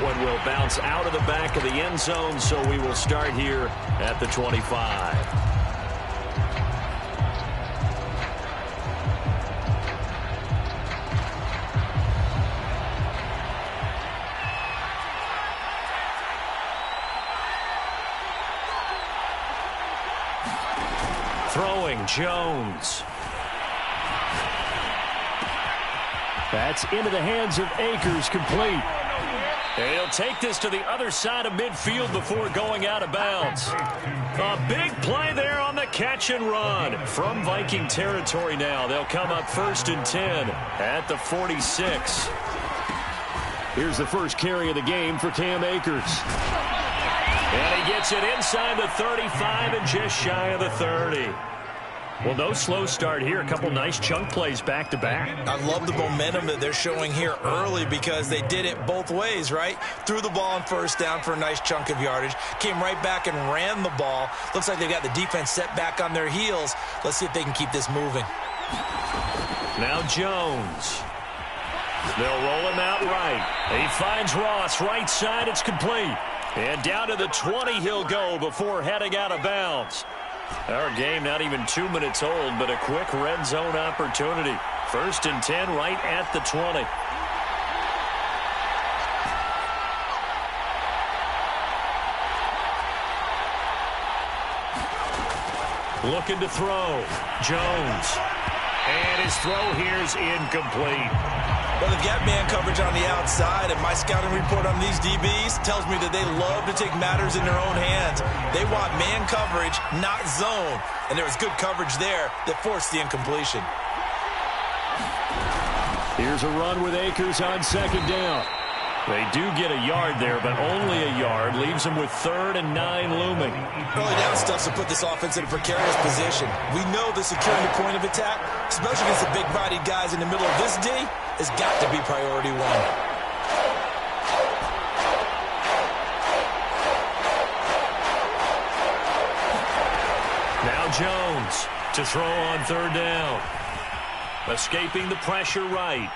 That one will bounce out of the back of the end zone, so we will start here at the 25. Throwing, Jones. That's into the hands of Akers, complete. And he'll take this to the other side of midfield before going out of bounds. A big play there on the catch and run. From Viking territory now, they'll come up 1st and 10 at the 46. Here's the first carry of the game for Cam Akers. And he gets it inside the 35 and just shy of the 30. Well, no slow start here. A couple nice chunk plays back-to-back. I love the momentum that they're showing here early because they did it both ways, right? Threw the ball on 1st down for a nice chunk of yardage. Came right back and ran the ball. Looks like they've got the defense set back on their heels. Let's see if they can keep this moving. Now Jones. They'll roll him out right. He finds Ross right side. It's complete. And down to the 20 he'll go before heading out of bounds. Our game not even 2 minutes old, but a quick red zone opportunity. 1st and 10 right at the 20. Looking to throw. Jones. And his throw here is incomplete. Well, they've got man coverage on the outside, and my scouting report on these DBs tells me that they love to take matters in their own hands. They want man coverage, not zone. And there was good coverage there that forced the incompletion. Here's a run with Akers on 2nd down. They do get a yard there, but only a yard. Leaves them with 3rd and 9 looming. Early down stuff to put this offense in a precarious position. We know the securing the point of attack, especially against the big-bodied guys in the middle of this D, has got to be priority one. Now Jones to throw on 3rd down. Escaping the pressure right.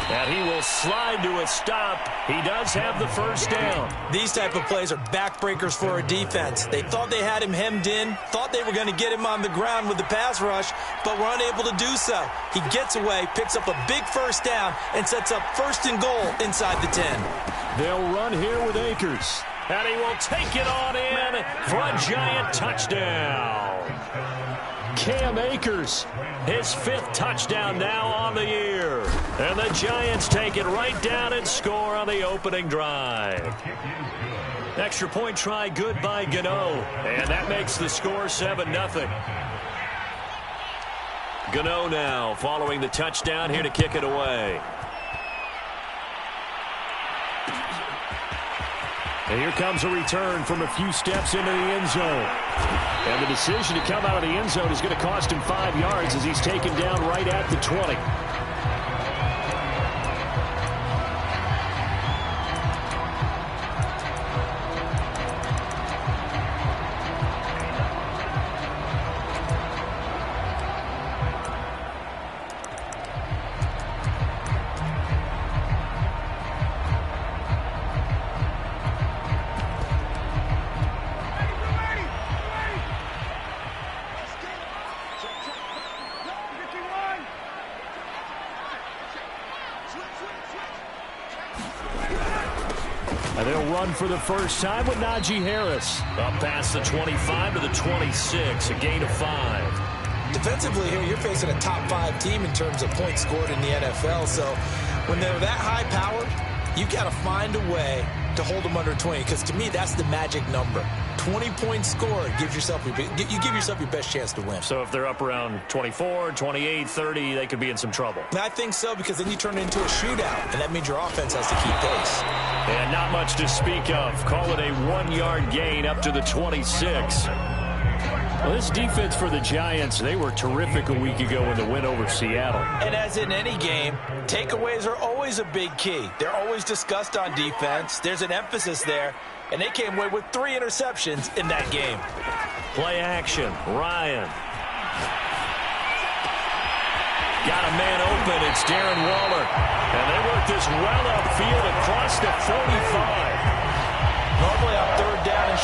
And he will slide to a stop. He does have the 1st down. These type of plays are backbreakers for a defense. They thought they had him hemmed in, thought they were going to get him on the ground with the pass rush, but were unable to do so. He gets away, picks up a big 1st down, and sets up 1st and goal inside the 10. They'll run here with Akers. And he will take it on in for a giant touchdown. Cam Akers, his 5th touchdown now on the year. And the Giants take it right down and score on the opening drive. Extra point try good by Gano. And that makes the score 7-0. Gano now following the touchdown here to kick it away. And here comes a return from a few steps into the end zone. And the decision to come out of the end zone is going to cost him 5 yards as he's taken down right at the 20. They'll run for the first time with Najee Harris. Up past the 25 to the 26, a gain of 5. Defensively here, you're facing a top 5 team in terms of points scored in the NFL. So when they're that high-powered, you've got to find a way to hold them under 20, because to me, that's the magic number. 20 points scored gives yourself you give yourself your best chance to win. So if they're up around 24, 28, 30, they could be in some trouble. I think so, because then you turn it into a shootout, and that means your offense has to keep pace. And not much to speak of. Call it a 1-yard gain up to the 26. Well, this defense for the Giants, they were terrific a week ago in the win over Seattle. And as in any game, takeaways are always a big key. They're always discussed on defense. There's an emphasis there, and they came away with 3 interceptions in that game. Play action, Ryan. Got a man open, it's Darren Waller. And they work this well upfield across the 45.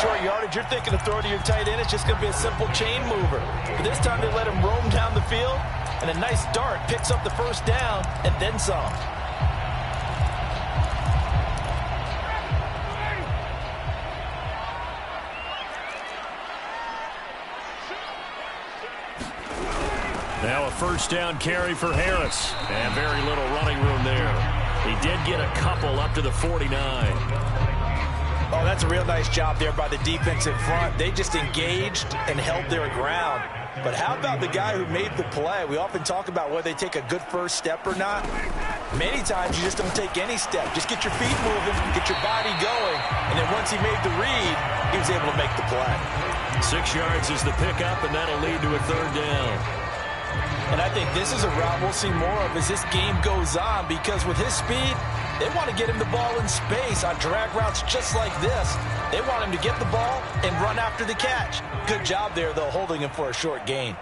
short yardage, you're thinking of throwing to your tight end. It's just going to be a simple chain mover. But this time they let him roam down the field, and a nice dart picks up the first down and then some. Now a first down carry for Harris. And very little running room there. He did get a couple up to the 49. Oh, that's a real nice job there by the defensive front. They just engaged and held their ground. But how about the guy who made the play? We often talk about whether they take a good first step or not. Many times you just don't take any step. Just get your feet moving, get your body going, and then once he made the read, he was able to make the play. 6 yards is the pickup, and that'll lead to a third down. And I think this is a route we'll see more of as this game goes on, because with his speed, they want to get him the ball in space on drag routes just like this. They want him to get the ball and run after the catch. Good job there, though, holding him for a short gain.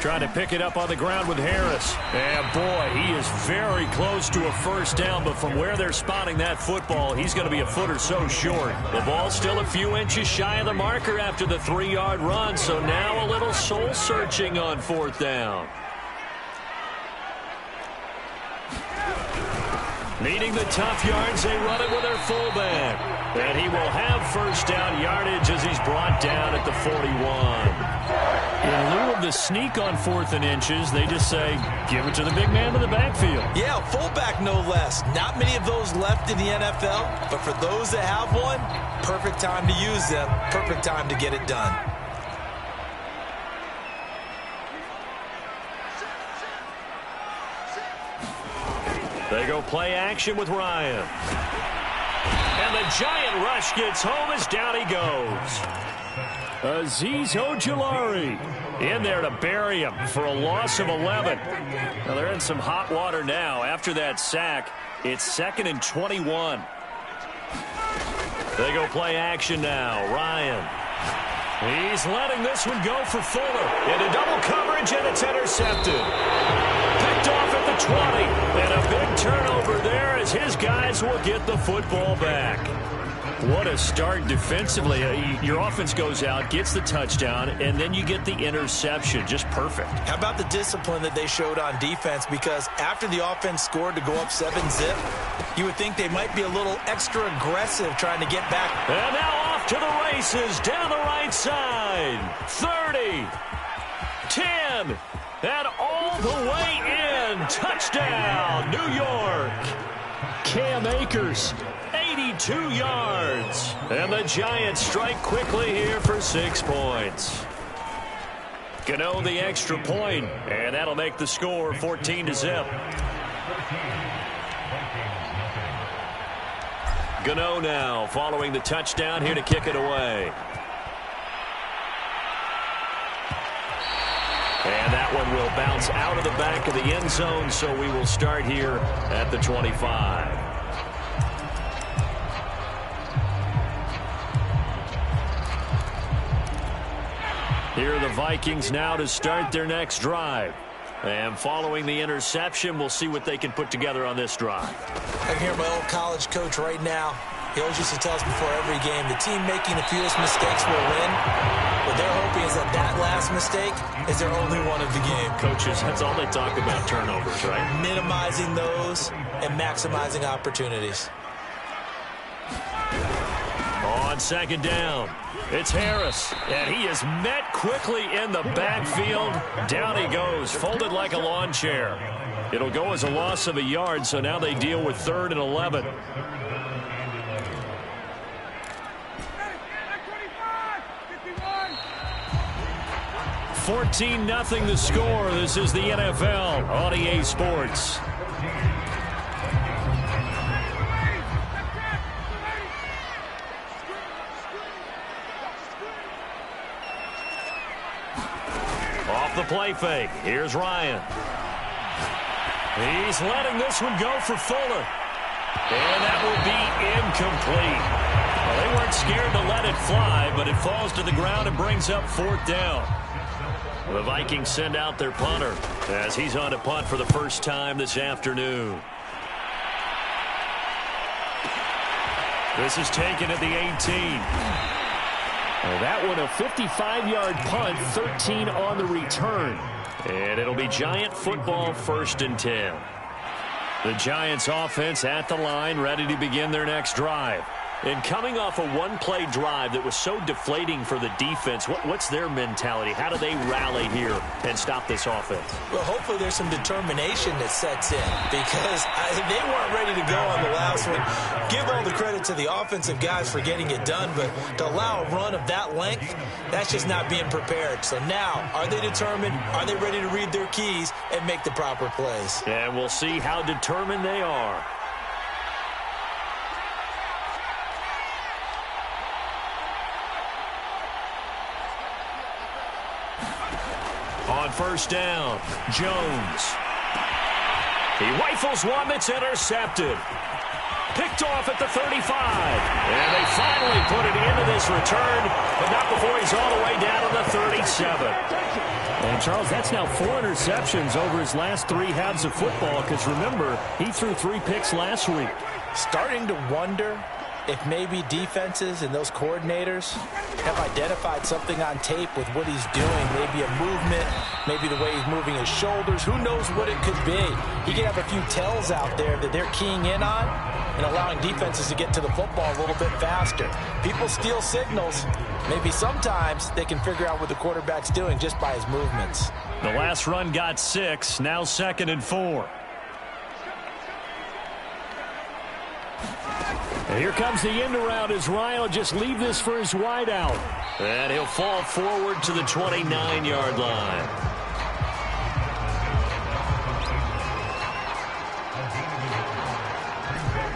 Trying to pick it up on the ground with Harris. And boy, he is very close to a first down, but from where they're spotting that football, he's going to be a foot or so short. The ball's still a few inches shy of the marker after the 3-yard run, so now a little soul-searching on fourth down. Needing the tough yards, they run it with their fullback. And he will have first down yardage as he's brought down at the 41. In lieu of the sneak on 4th and inches, they just say, give it to the big man in the backfield. Yeah, fullback no less. Not many of those left in the NFL, but for those that have one, perfect time to use them, perfect time to get it done. They go play action with Ryan. And the giant rush gets home as down he goes. Azeez Ojulari in there to bury him for a loss of 11. Now they're in some hot water now. After that sack, it's 2nd and 21. They go play action now. Ryan. He's letting this one go for Fuller. Into double coverage, and it's intercepted. Picked off at the 20. And a big turnover there as his guys will get the football back. What a start defensively. Your offense goes out, gets the touchdown, and then you get the interception. Just perfect. How about the discipline that they showed on defense? Because after the offense scored to go up 7-zip, you would think they might be a little extra aggressive trying to get back. And now off to the races down the right side. 30, 10, and all the way in. Touchdown, New York. Cam Akers. 82 yards. And the Giants strike quickly here for 6 points. Gano the extra point, and that'll make the score 14-zip. Gano now following the touchdown here to kick it away. And that one will bounce out of the back of the end zone, so we will start here at the 25. Here are the Vikings now to start their next drive. And following the interception, we'll see what they can put together on this drive. I can hear my old college coach right now. He always used to tell us before every game, the team making the fewest mistakes will win. What they're hoping is that that last mistake is their only one of the game. Coaches, that's all they talk about, turnovers, right? Minimizing those and maximizing opportunities. On 2nd down, it's Harris, and he is met quickly in the backfield. Down he goes, folded like a lawn chair. It'll go as a loss of a yard, so now they deal with 3rd and 11. $14-0 the score. This is the NFL on EA Sports. Off the play fake. Here's Ryan. He's letting this one go for Fuller. And that will be incomplete. Well, they weren't scared to let it fly, but it falls to the ground and brings up 4th down. The Vikings send out their punter as he's on to punt for the first time this afternoon. This is taken at the 18. Well, that one a 55-yard punt, 13 on the return. And it'll be Giant football, 1st and 10. The Giants offense at the line, ready to begin their next drive. And coming off a one-play drive that was so deflating for the defense, what's their mentality? How do they rally here and stop this offense? Well, hopefully there's some determination that sets in because they weren't ready to go on the last one. Give all the credit to the offensive guys for getting it done, but to allow a run of that length, that's just not being prepared. So now, are they determined? Are they ready to read their keys and make the proper plays? And we'll see how determined they are. On 1st down, Jones. He rifles one that's intercepted. Picked off at the 35. And they finally put it into this return, but not before he's all the way down to the 37. And, Charles, that's now 4 interceptions over his last 3 halves of football because, remember, he threw 3 picks last week. Starting to wonder if maybe defenses and those coordinators have identified something on tape with what he's doing. Maybe a movement, maybe the way he's moving his shoulders. Who knows what it could be? He could have a few tells out there that they're keying in on and allowing defenses to get to the football a little bit faster. People steal signals. Maybe sometimes they can figure out what the quarterback's doing just by his movements. The last run got 6, now 2nd and 4. And here comes the end around as Ryan will just leave this for his wideout. And he'll fall forward to the 29-yard line.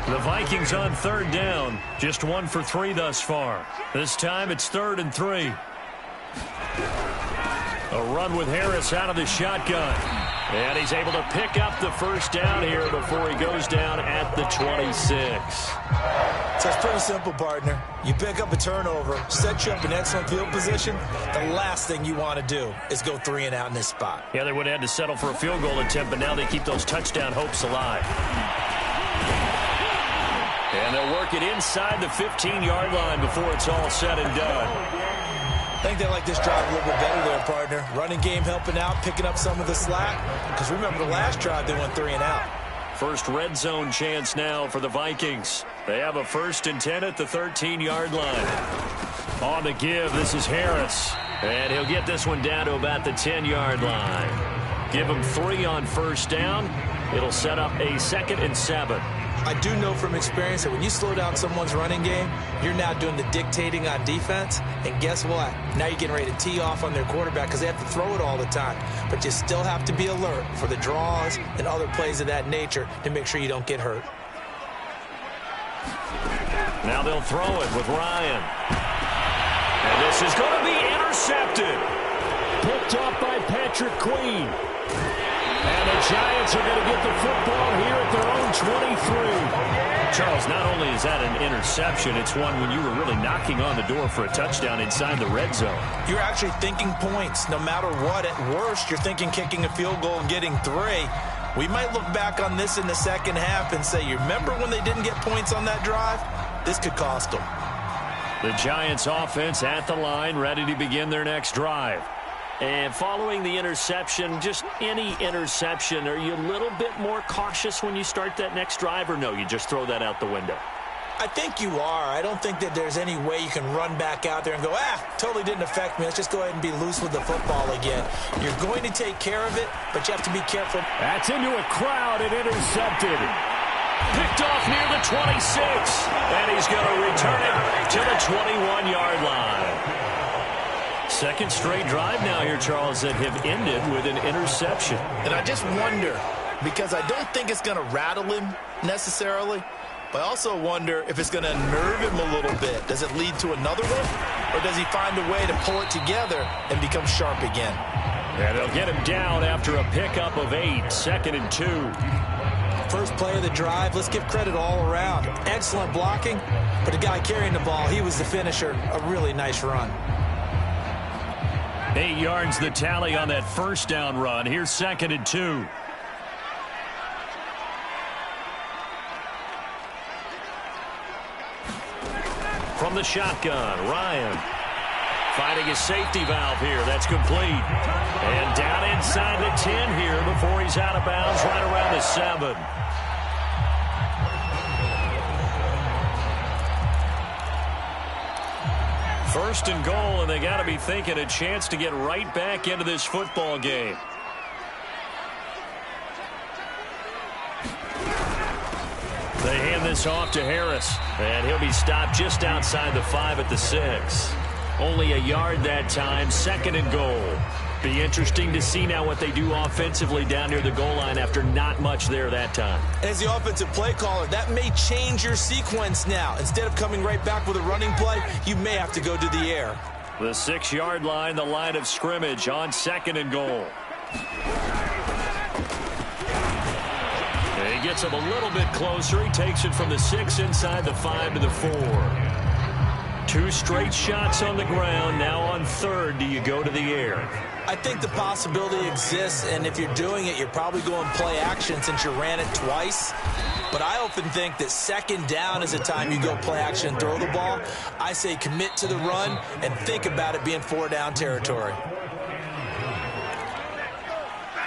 The Vikings on 3rd down. Just 1 for 3 thus far. This time it's 3rd and 3. A run with Harris out of the shotgun. And he's able to pick up the 1st down here before he goes down at the 26. So it's pretty simple, partner. You pick up a turnover, set you up in excellent field position. The last thing you want to do is go 3 and out in this spot. Yeah, they would have had to settle for a field goal attempt, but now they keep those touchdown hopes alive. And they'll work it inside the 15-yard line before it's all said and done. I think they like this drive a little bit better there, partner. Running game helping out, picking up some of the slack. Because remember, the last drive, they went 3 and out. First red zone chance now for the Vikings. They have a 1st and 10 at the 13-yard line. On the give, this is Harris. And he'll get this one down to about the 10-yard line. Give him 3 on 1st down. It'll set up a 2nd and 7. I do know from experience that when you slow down someone's running game, you're now doing the dictating on defense. And guess what? Now you're getting ready to tee off on their quarterback because they have to throw it all the time. But you still have to be alert for the draws and other plays of that nature to make sure you don't get hurt. Now they'll throw it with Ryan. And this is going to be intercepted. Picked off by Patrick Queen. And the Giants are going to get the football here at their own 23. Charles, not only is that an interception, it's one when you were really knocking on the door for a touchdown inside the red zone. You're actually thinking points. No matter what, at worst, you're thinking kicking a field goal and getting 3. We might look back on this in the second half and say, you remember when they didn't get points on that drive? This could cost them. The Giants offense at the line, ready to begin their next drive. And following the interception, just any interception, are you a little bit more cautious when you start that next drive, or no, you just throw that out the window? I think you are. I don't think that there's any way you can run back out there and go, totally didn't affect me. Let's just go ahead and be loose with the football again. You're going to take care of it, but you have to be careful. That's into a crowd and intercepted. Picked off near the 26, and he's going to return it to the 21-yard line. Second straight drive now here, Charles, that have ended with an interception. And I just wonder, because I don't think it's going to rattle him necessarily, but I also wonder if it's going to nerve him a little bit. Does it lead to another one, or does he find a way to pull it together and become sharp again? And they'll get him down after a pickup of 8, 2nd and 2. First play of the drive, let's give credit all around. Excellent blocking, but the guy carrying the ball, he was the finisher. A really nice run. 8 yards the tally on that first down run. Here's 2nd and 2. From the shotgun, Ryan finding his safety valve here. That's complete. And down inside the 10 here before he's out of bounds right around the 7. First and goal, and they got to be thinking a chance to get right back into this football game. They hand this off to Harris, and he'll be stopped just outside the 5 at the 6. Only a yard that time, second and goal. Be interesting to see now what they do offensively down near the goal line after not much there that time. As the offensive play caller, that may change your sequence now. Instead of coming right back with a running play, you may have to go to the air. The 6-yard line, the line of scrimmage on second and goal. And he gets him a little bit closer. He takes it from the 6 inside the 5 to the 4. 2 straight shots on the ground. Now on third, do you go to the air? I think the possibility exists, and if you're doing it, you're probably going play action since you ran it twice. But I often think that second down is the time you go play action and throw the ball. I say commit to the run and think about it being 4-down territory.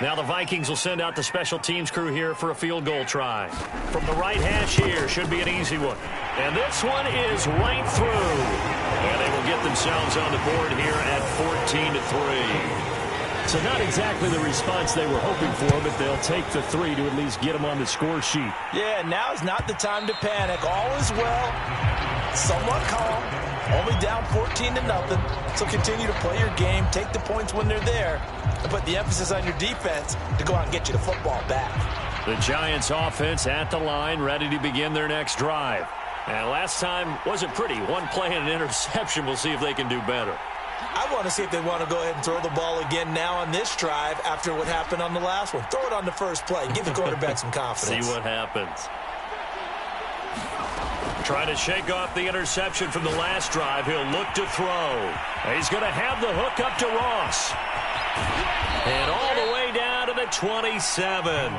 Now the Vikings will send out the special teams crew here for a field goal try. From the right hash here, should be an easy one. And this one is right through. And they will get themselves on the board here at 14-3. So not exactly the response they were hoping for, but they'll take the 3 to at least get them on the score sheet. Yeah, now is not the time to panic. All is well. Somewhat calm. Only down 14-0. So continue to play your game. Take the points when they're there. And put the emphasis on your defense to go out and get you the football back. The Giants offense at the line, ready to begin their next drive. And last time wasn't pretty. One play and an interception. We'll see if they can do better. I want to see if they want to go ahead and throw the ball again now on this drive after what happened on the last one. Throw it on the first play. Give the quarterback some confidence. See what happens. Trying to shake off the interception from the last drive. He'll look to throw. He's going to have the hook up to Ross. And all the way down to the 27.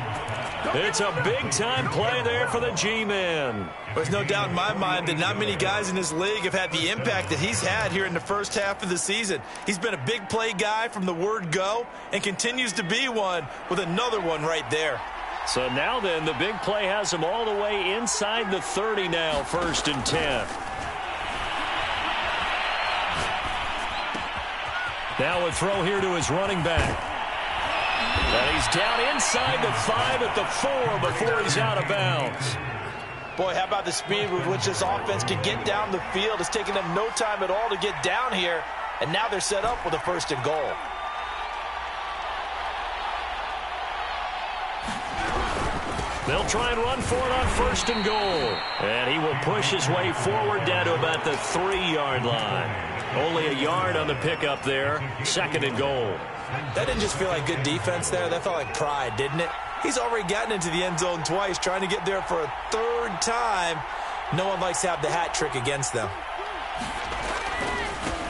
It's a big-time play there for the G-Men. There's no doubt in my mind that not many guys in this league have had the impact that he's had here in the first half of the season. He's been a big play guy from the word go and continues to be one with another one right there. So now then, the big play has him all the way inside the 30 now, 1st and 10. Now a throw here to his running back. And he's down inside the 5 at the 4 before he's out of bounds. Boy, how about the speed with which this offense can get down the field? It's taken them no time at all to get down here, and now they're set up with a 1st and goal. They'll try and run for it on 1st and goal. And he will push his way forward down to about the 3-yard line. Only a yard on the pickup there. 2nd and goal. That didn't just feel like good defense there. That felt like pride, didn't it? He's already gotten into the end zone twice, trying to get there for a 3rd time. No one likes to have the hat trick against them.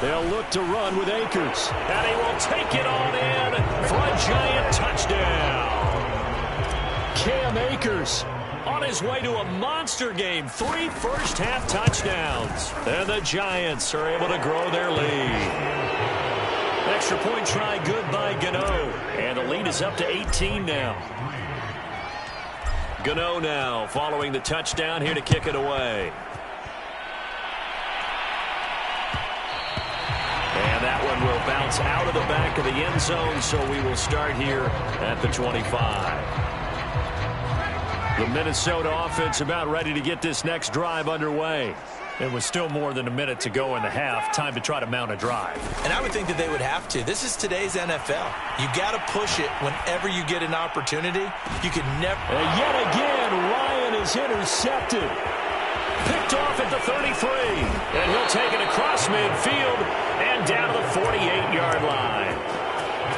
They'll look to run with Akers. And he will take it on in for a Giant touchdown. Cam Akers on his way to a monster game. 3 first-half touchdowns. And the Giants are able to grow their lead. Extra point try good by Gano. And the lead is up to 18 now. Gano now following the touchdown here to kick it away. And that one will bounce out of the back of the end zone, so we will start here at the 25. The Minnesota offense about ready to get this next drive underway. It was still more than a minute to go in the half. Time to try to mount a drive. And I would think that they would have to. This is today's NFL. You got to push it whenever you get an opportunity. You can never. And yet again, Ryan is intercepted. Picked off at the 33. And he'll take it across midfield and down to the 48-yard line.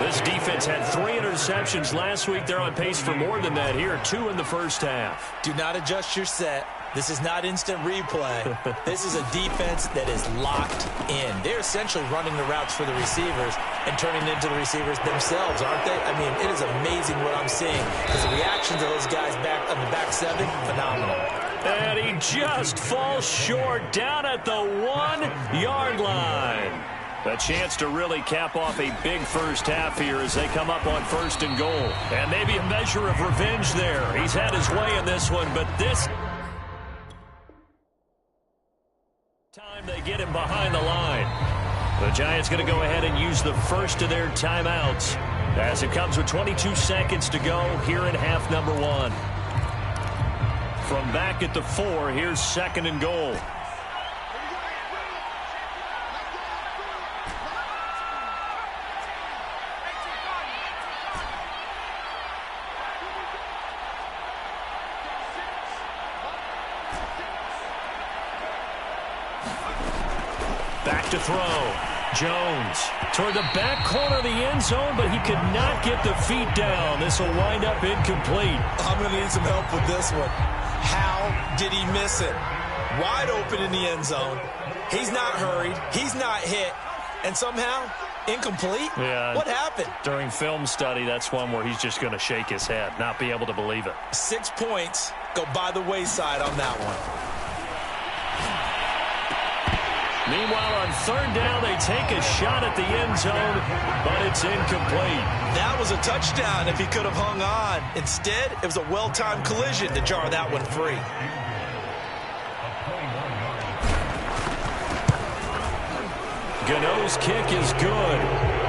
This defense had 3 interceptions last week. They're on pace for more than that here. 2 in the first half. Do not adjust your set. This is not instant replay. This is a defense that is locked in. They're essentially running the routes for the receivers and turning it into the receivers themselves, aren't they? I mean, it is amazing what I'm seeing because the reactions of those guys back on the back 7, phenomenal. And he just falls short down at the 1-yard line. A chance to really cap off a big first half here as they come up on 1st and goal. And maybe a measure of revenge there. He's had his way in this one, but this time they get him behind the line. The Giants going to go ahead and use the first of their timeouts as it comes with 22 seconds to go here in half number 1. From back at the 4, here's 2nd and goal. Back to throw. Jones toward the back corner of the end zone, but he could not get the feet down. This will wind up incomplete. I'm going to need some help with this one. How did he miss it? Wide open in the end zone. He's not hurried. He's not hit. And somehow, incomplete? Yeah. What happened? During film study, that's one where he's just going to shake his head, not be able to believe it. 6 points go by the wayside on that one. Meanwhile, on 3rd down, they take a shot at the end zone, but it's incomplete. That was a touchdown if he could have hung on. Instead, it was a well-timed collision to jar that one free. Gano's kick is good.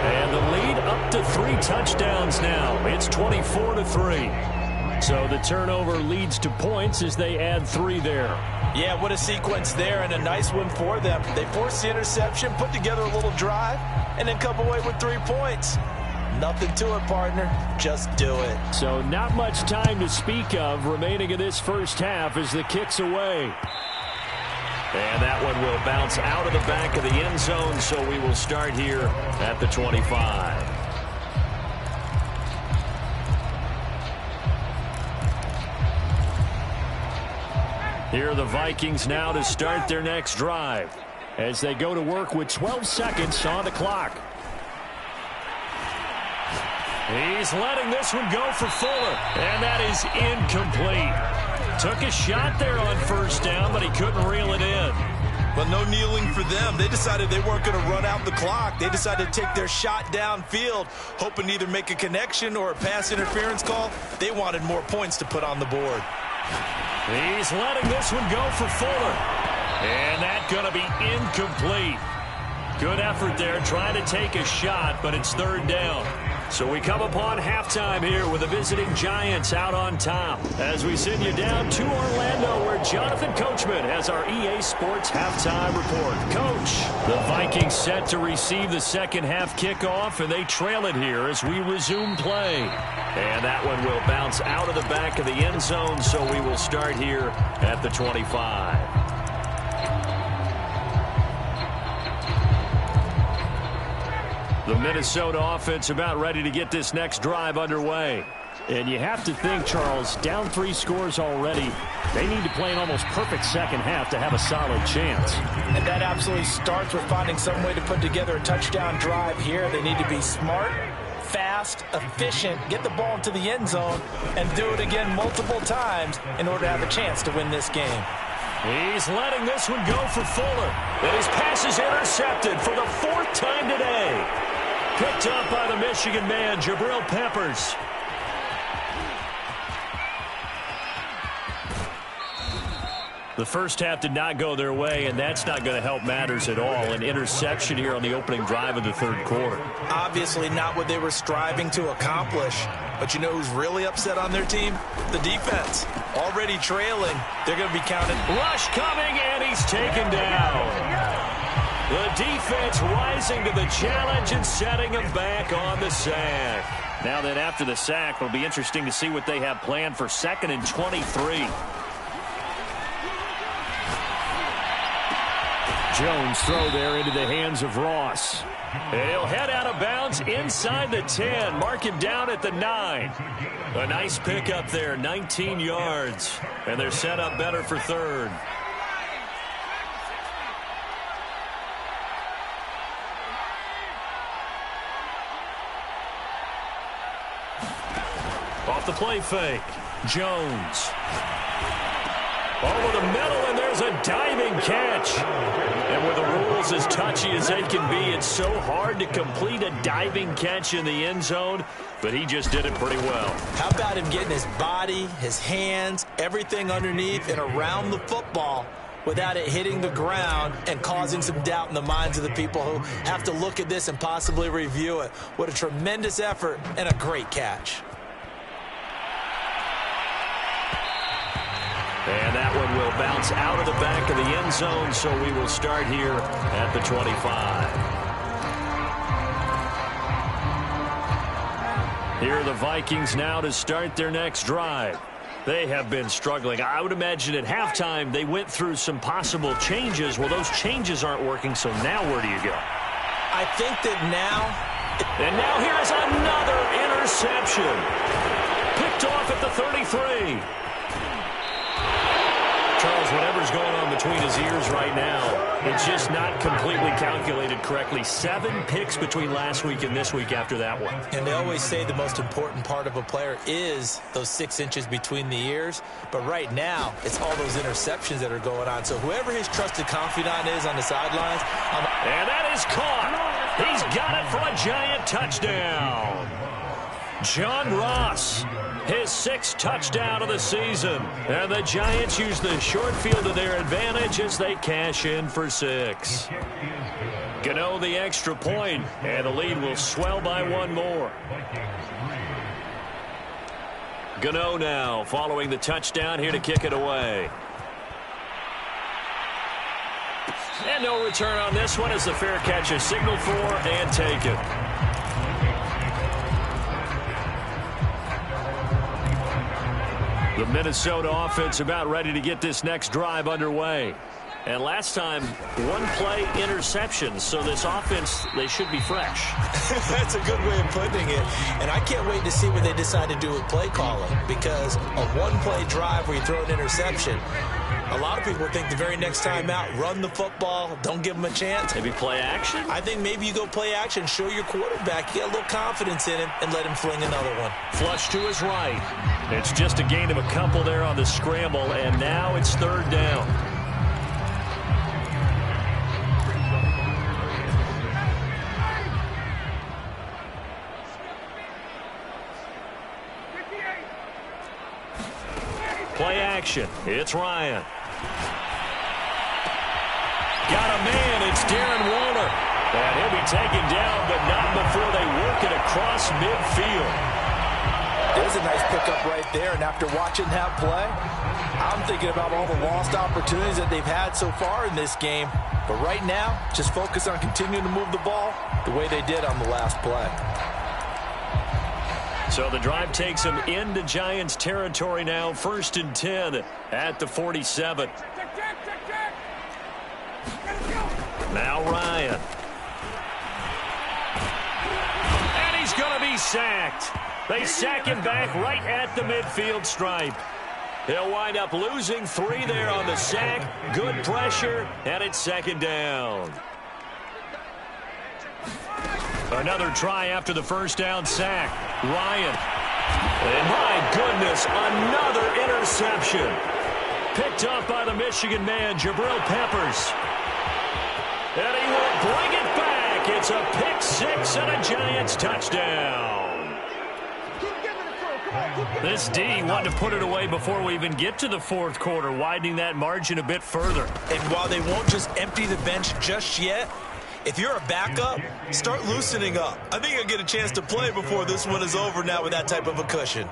And the lead up to 3 touchdowns now. It's 24-3. So the turnover leads to points as they add 3 there. Yeah, what a sequence there, and a nice one for them. They forced the interception, put together a little drive, and then come away with 3 points. Nothing to it, partner. Just do it. So not much time to speak of remaining in this first half as the kick's away. And that one will bounce out of the back of the end zone, so we will start here at the 25. Here are the Vikings now to start their next drive as they go to work with 12 seconds on the clock. He's letting this one go for Fuller, and that is incomplete. Took a shot there on 1st down, but he couldn't reel it in. But no kneeling for them. They decided they weren't going to run out the clock. They decided to take their shot downfield, hoping to either make a connection or a pass interference call. They wanted more points to put on the board. He's letting this one go for Fuller. And that's going to be incomplete. Good effort there, trying to take a shot, but it's 3rd down. So we come upon halftime here with the visiting Giants out on top as we send you down to Orlando where Jonathan Coachman has our EA Sports halftime report. Coach, the Vikings set to receive the second half kickoff, and they trail it here as we resume play. And that one will bounce out of the back of the end zone, so we will start here at the 25. The Minnesota offense about ready to get this next drive underway. And you have to think, Charles, down 3 scores already. They need to play an almost perfect second half to have a solid chance. And that absolutely starts with finding some way to put together a touchdown drive here. They need to be smart, fast, efficient, get the ball into the end zone, and do it again multiple times in order to have a chance to win this game. He's letting this one go for Fuller. And his pass is intercepted for the 4th time today. Picked up by the Michigan man, Jabril Peppers. The first half did not go their way, and that's not going to help matters at all. An interception here on the opening drive of the 3rd quarter. Obviously not what they were striving to accomplish. But you know who's really upset on their team? The defense. Already trailing. They're going to be counted. Rush coming, and he's taken down. The defense rising to the challenge and setting him back on the sack. Now then, after the sack, it'll be interesting to see what they have planned for 2nd and 23. Jones throw there into the hands of Ross. And he'll head out of bounds inside the 10. Mark him down at the 9. A nice pickup there, 19 yards. And they're set up better for 3rd. Off the play fake. Jones. Over the middle, and there's a diving catch. And with the rules as touchy as they can be, it's so hard to complete a diving catch in the end zone, but he just did it pretty well. How about him getting his body, his hands, everything underneath and around the football without it hitting the ground and causing some doubt in the minds of the people who have to look at this and possibly review it. What a tremendous effort and a great catch. And that one will bounce out of the back of the end zone, so we will start here at the 25. Here are the Vikings now to start their next drive. They have been struggling. I would imagine at halftime they went through some possible changes. Well, those changes aren't working, so now where do you go? I think that now... And now here is another interception. Picked off at the 33. Charles, whatever's going on between his ears right now, it's just not completely calculated correctly. 7 picks between last week and this week after that one. And they always say the most important part of a player is those 6 inches between the ears. But right now, it's all those interceptions that are going on. So whoever his trusted confidant is on the sidelines. And that is caught. He's got it for a giant touchdown. John Ross, his 6th touchdown of the season. And the Giants use the short field to their advantage as they cash in for 6. Gano the extra point, and the lead will swell by 1 more. Gano now following the touchdown here to kick it away. And no return on this one as the fair catch is signaled for and taken. The Minnesota offense about ready to get this next drive underway. And last time, 1-play interception. So this offense, they should be fresh. That's a good way of putting it. And I can't wait to see what they decide to do with play calling. Because a 1-play drive where you throw an interception, a lot of people think the very next time out, run the football, don't give them a chance. Maybe play action? I think maybe you go play action, show your quarterback, get a little confidence in him, and let him fling another one. Flush to his right. It's just a gain of a couple there on the scramble, and now it's 3rd down. Play action. It's Ryan. Got a man. It's Darren Waller. And he'll be taken down, but not before they work it across midfield. There's a nice pickup right there. And after watching that play, I'm thinking about all the lost opportunities that they've had so far in this game. But right now, just focus on continuing to move the ball the way they did on the last play. So the drive takes him into Giants territory now. 1st and 10 at the 47. Now Ryan. And he's going to be sacked. They sack him back right at the midfield stripe. He'll wind up losing 3 there on the sack. Good pressure, and it's 2nd down. Another try after the 1st down sack. Ryan. And my goodness, another interception. Picked up by the Michigan man, Jabril Peppers. And he will bring it back. It's a pick 6 and a Giants touchdown. This D wanted to put it away before we even get to the 4th quarter, widening that margin a bit further. And while they won't just empty the bench just yet, if you're a backup, start loosening up. I think you'll get a chance to play before this one is over now with that type of a cushion.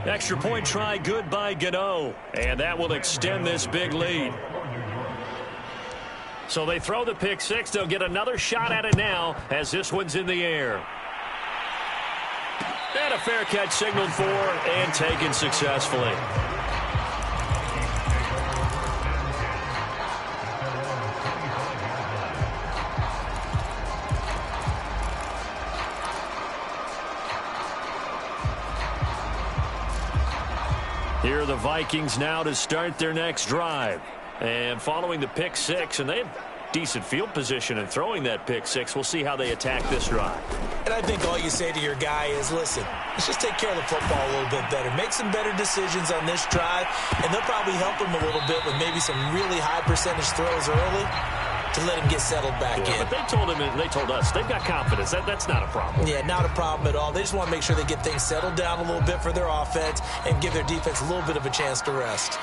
Extra point try, good by Gano. And that will extend this big lead. So they throw the pick 6. They'll get another shot at it now as this one's in the air. And a fair catch signaled for and taken successfully. Here are the Vikings now to start their next drive. And following the pick 6, and they've decent field position and throwing that pick six. We'll see how they attack this drive. And I think all you say to your guy is, listen, let's just take care of the football a little bit better. Make some better decisions on this drive, and they'll probably help him a little bit with maybe some really high percentage throws early to let him get settled back in. But they told him, and they told us, they've got confidence. That's not a problem. Yeah, not a problem at all. They just want to make sure they get things settled down a little bit for their offense and give their defense a little bit of a chance to rest.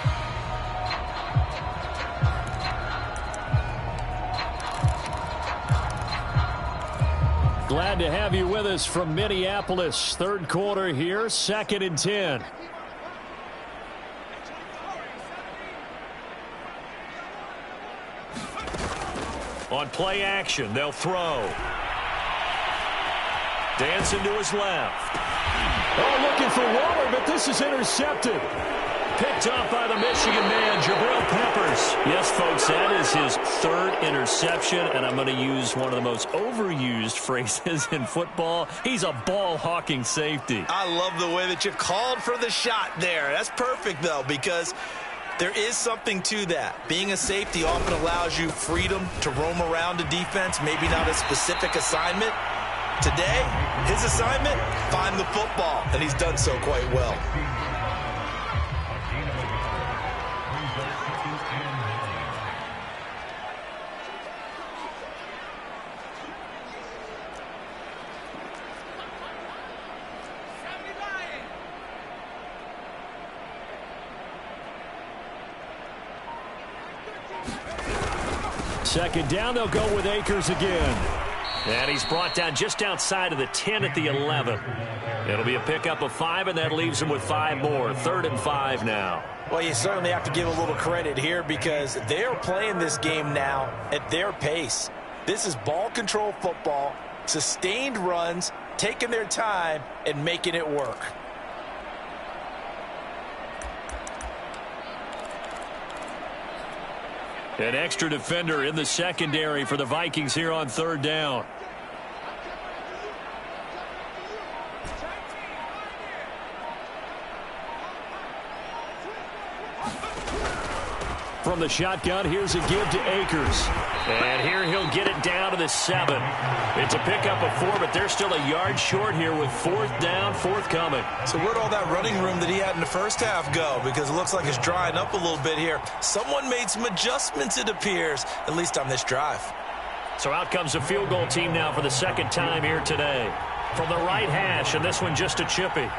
Glad to have you with us from Minneapolis. Third quarter here, 2nd and 10. On play action, they'll throw. Dancing to his left. Oh, looking for Waller, but this is intercepted. Picked up by the Michigan man, Jabril Peppers. Yes, folks, that is his third interception, and I'm going to use one of the most overused phrases in football. He's a ball-hawking safety. I love the way that you called for the shot there. That's perfect, though, because there is something to that. Being a safety often allows you freedom to roam around a defense, maybe not a specific assignment. Today, his assignment, find the football, and he's done so quite well. Second down, they'll go with Akers again. And he's brought down just outside of the 10 at the 11. It'll be a pickup of 5, and that leaves him with 5 more. 3rd and 5 now. Well, you certainly have to give a little credit here because they're playing this game now at their pace. This is ball control football, sustained runs, taking their time, and making it work. An extra defender in the secondary for the Vikings here on 3rd down. From the shotgun, here's a give to Akers. And here he'll get it down to the 7. It's a pickup of 4, but they're still a yard short here with 4th down, forthcoming. So where'd all that running room that he had in the first half go? Because it looks like it's drying up a little bit here. Someone made some adjustments, it appears, at least on this drive. So out comes the field goal team now for the 2nd time here today. From the right hash, and this one just a chippy.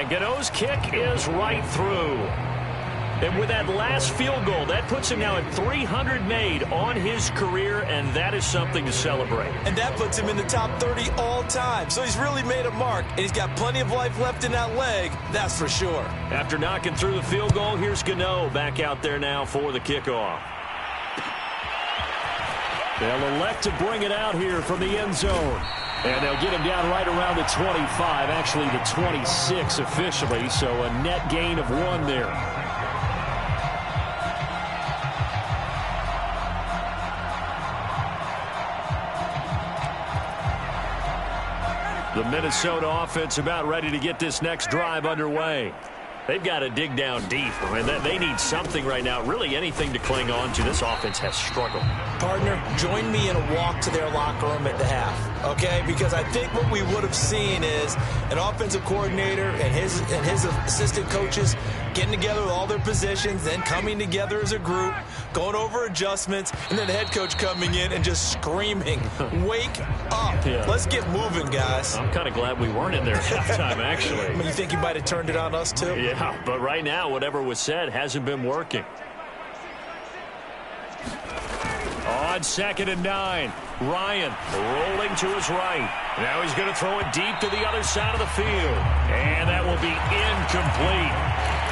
Gano's kick is right through. And with that last field goal, that puts him now at 300 made on his career, and that is something to celebrate. And that puts him in the top 30 all time. So he's really made a mark, and he's got plenty of life left in that leg, that's for sure. After knocking through the field goal, here's Gano back out there now for the kickoff. They'll elect to bring it out here from the end zone. And they'll get him down right around the 25, actually the 26 officially, so a net gain of 1 there. The Minnesota offense about ready to get this next drive underway. They've got to dig down deep. I mean, they need something right now, really anything to cling on to. This offense has struggled. Partner, join me in a walk to their locker room at the half, okay? Because I think what we would have seen is an offensive coordinator and his assistant coaches getting together with all their positions, then coming together as a group, going over adjustments, and then the head coach coming in and just screaming, wake up. Yeah. Let's get moving, guys. I'm kind of glad we weren't in there at halftime, actually. I mean, you think you might have turned it on us, too? Yeah, but right now, whatever was said hasn't been working. On 2nd and 9, Ryan rolling to his right. Now he's going to throw it deep to the other side of the field. And that will be incomplete.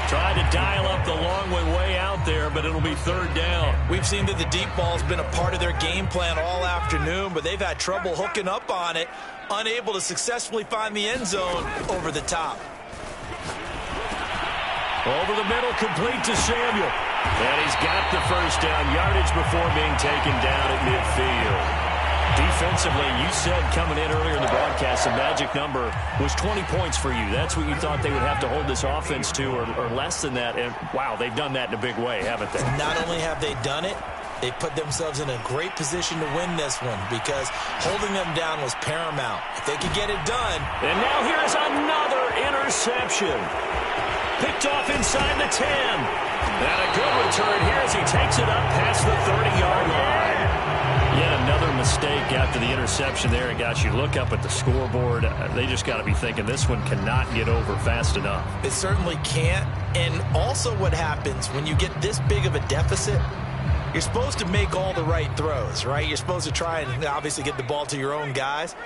Tried to dial up the long way out there, but it'll be 3rd down. We've seen that the deep ball's been a part of their game plan all afternoon, but they've had trouble hooking up on it, unable to successfully find the end zone over the top. Over the middle, complete to Samuel. And he's got the first down, yardage before being taken down at midfield. Defensively, you said coming in earlier in the broadcast, the magic number was 20 points for you. That's what you thought they would have to hold this offense to, or less than that. And, wow, they've done that in a big way, haven't they? Not only have they done it, they put themselves in a great position to win this one because holding them down was paramount. If they could get it done. And now here's another interception. Picked off inside the 10. And a good return here as he takes it up past the 30-yard line. Yet another mistake after the interception there. And, gosh, you look up at the scoreboard. They just got to be thinking this one cannot get over fast enough. It certainly can't. And also what happens when you get this big of a deficit, you're supposed to make all the right throws, right? You're supposed to try and obviously get the ball to your own guys.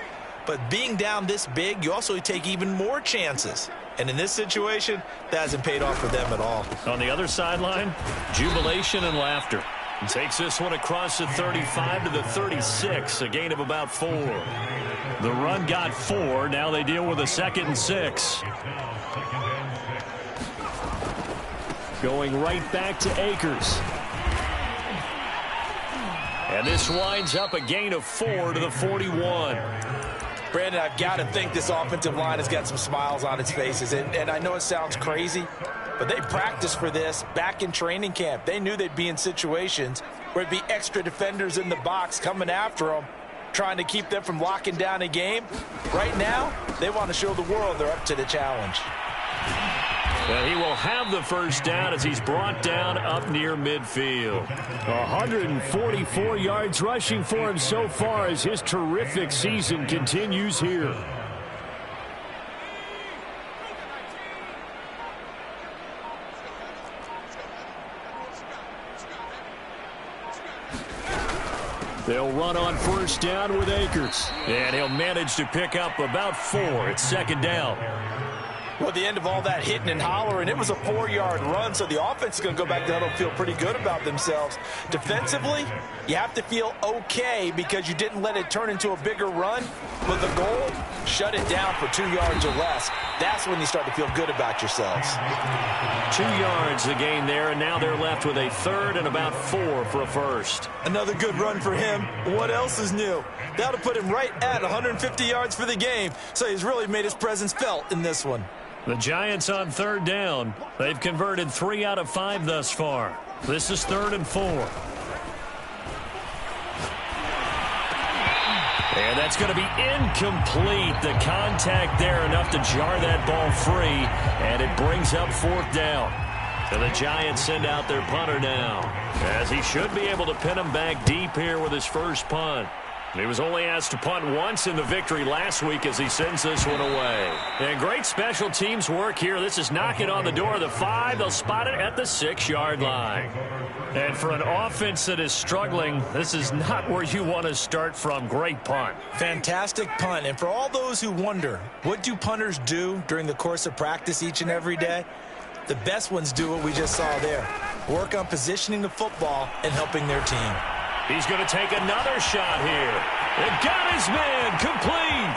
But being down this big, you also take even more chances. And in this situation, that hasn't paid off for them at all. On the other sideline, jubilation and laughter. He takes this one across the 35 to the 36, a gain of about 4. The run got 4. Now they deal with a 2nd and 6. Going right back to Akers. And this winds up a gain of 4 to the 41. Brandon, I've got to think this offensive line has got some smiles on its faces. And I know it sounds crazy, but they practiced for this back in training camp. They knew they'd be in situations where it'd be extra defenders in the box coming after them, trying to keep them from locking down a game. Right now, they want to show the world they're up to the challenge. And he will have the first down as he's brought down up near midfield. 144 yards rushing for him so far as his terrific season continues here. They'll run on first down with Akers. And he'll manage to pick up about 4 at 2nd down. Well, at the end of all that hitting and hollering, it was a 4-yard run, so the offense is going to go back down and feel pretty good about themselves. Defensively, you have to feel okay because you didn't let it turn into a bigger run. But the goal, shut it down for 2 yards or less. That's when you start to feel good about yourselves. 2 yards the gain there, and now they're left with a 3rd and about 4 for a first. Another good run for him. What else is new? That'll put him right at 150 yards for the game, so he's really made his presence felt in this one. The Giants on 3rd down. They've converted 3 out of 5 thus far. This is 3rd and 4. And that's going to be incomplete. The contact there enough to jar that ball free, and it brings up 4th down. So the Giants send out their punter now, as he should be able to pin him back deep here with his first punt. He was only asked to punt once in the victory last week as he sends this one away. And great special teams work here. This is knocking on the door of the 5. They'll spot it at the 6-yard line. And for an offense that is struggling, this is not where you want to start from. Great punt. Fantastic punt. And for all those who wonder, what do punters do during the course of practice each and every day? The best ones do what we just saw there. Work on positioning the football and helping their team. He's going to take another shot here. And got his man complete.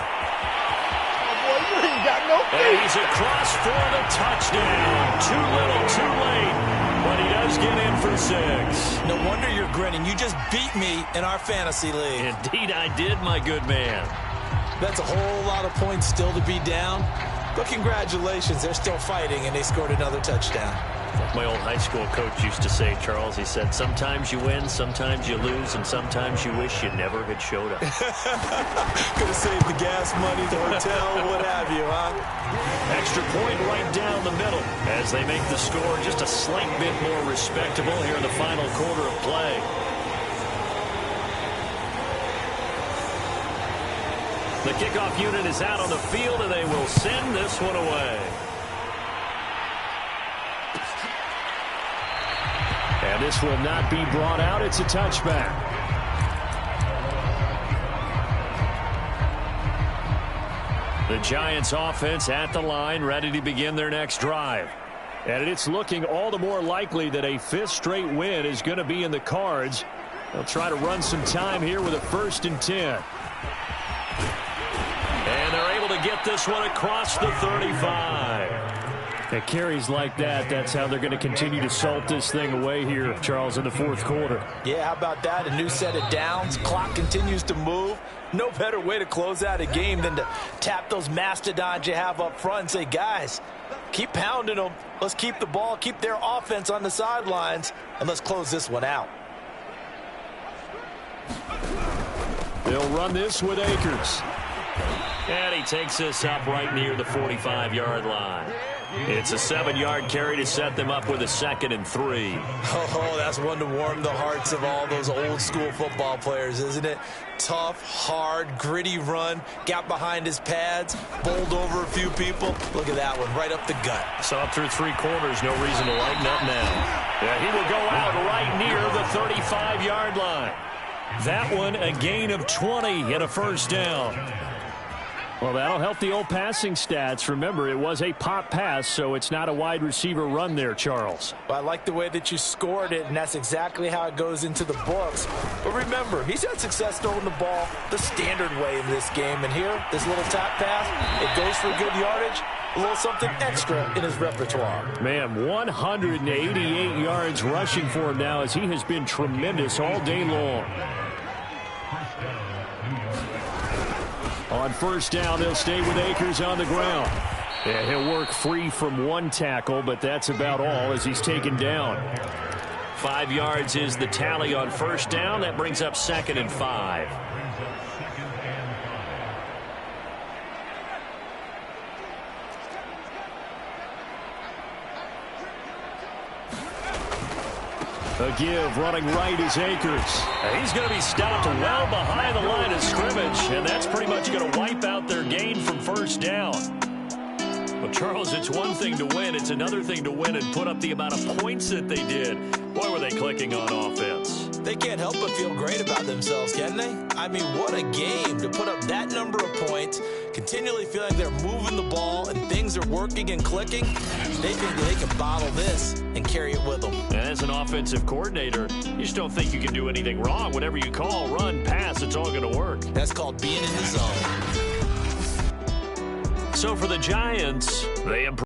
Oh, boy, you ain't got no feet. And he's across for the touchdown. Too little, too late. But he does get in for 6. No wonder you're grinning. You just beat me in our fantasy league. Indeed I did, my good man. That's a whole lot of points still to be down. But congratulations, they're still fighting, and they scored another touchdown. Like my old high school coach used to say, Charles, he said, sometimes you win, sometimes you lose, and sometimes you wish you never had showed up. Could have saved the gas money, the hotel, what have you, huh? Extra point right down the middle as they make the score just a slight bit more respectable here in the final quarter of play. The kickoff unit is out on the field, and they will send this one away. And this will not be brought out. It's a touchback. The Giants offense at the line, ready to begin their next drive. And it's looking all the more likely that a 5th straight win is going to be in the cards. They'll try to run some time here with a 1st and 10. And they're able to get this one across the 35. At carries like that, that's how they're going to continue to salt this thing away here, Charles, in the fourth quarter. Yeah, how about that? A new set of downs. Clock continues to move. No better way to close out a game than to tap those mastodons you have up front and say, guys, keep pounding them. Let's keep the ball, keep their offense on the sidelines, and let's close this one out. They'll run this with Akers. And he takes this up right near the 45-yard line. It's a 7-yard carry to set them up with a 2nd and 3. Oh, that's one to warm the hearts of all those old-school football players, isn't it? Tough, hard, gritty run. Got behind his pads, bowled over a few people. Look at that one, right up the gut. So up through 3 quarters, no reason to lighten up now. Yeah, he will go out right near the 35-yard line. That one, a gain of 20 and a first down. Well, that'll help the old passing stats. Remember, it was a pop pass, so it's not a wide receiver run there, Charles. Well, I like the way that you scored it, and that's exactly how it goes into the books. But remember, he's had success throwing the ball the standard way in this game. And here, this little tap pass, it goes for good yardage, a little something extra in his repertoire. Man, 188 yards rushing for him now as he has been tremendous all day long. On first down, they'll stay with Akers on the ground. Yeah, he'll work free from one tackle, but that's about all as he's taken down. 5 yards is the tally on first down. That brings up 2nd and 5. A give, running right is Akers. He's going to be stopped well behind the line of scrimmage, and that's pretty much going to wipe out their gain from first down. Well, Charles, it's one thing to win. It's another thing to win and put up the amount of points that they did. Boy, were they clicking on offense. They can't help but feel great about themselves, can they? I mean, what a game to put up that number of points, continually feel like they're moving the ball and things are working and clicking. They think they can bottle this and carry it with them. And as an offensive coordinator, you just don't think you can do anything wrong. Whatever you call, run, pass, it's all going to work. That's called being in the zone. So for the Giants, they improve.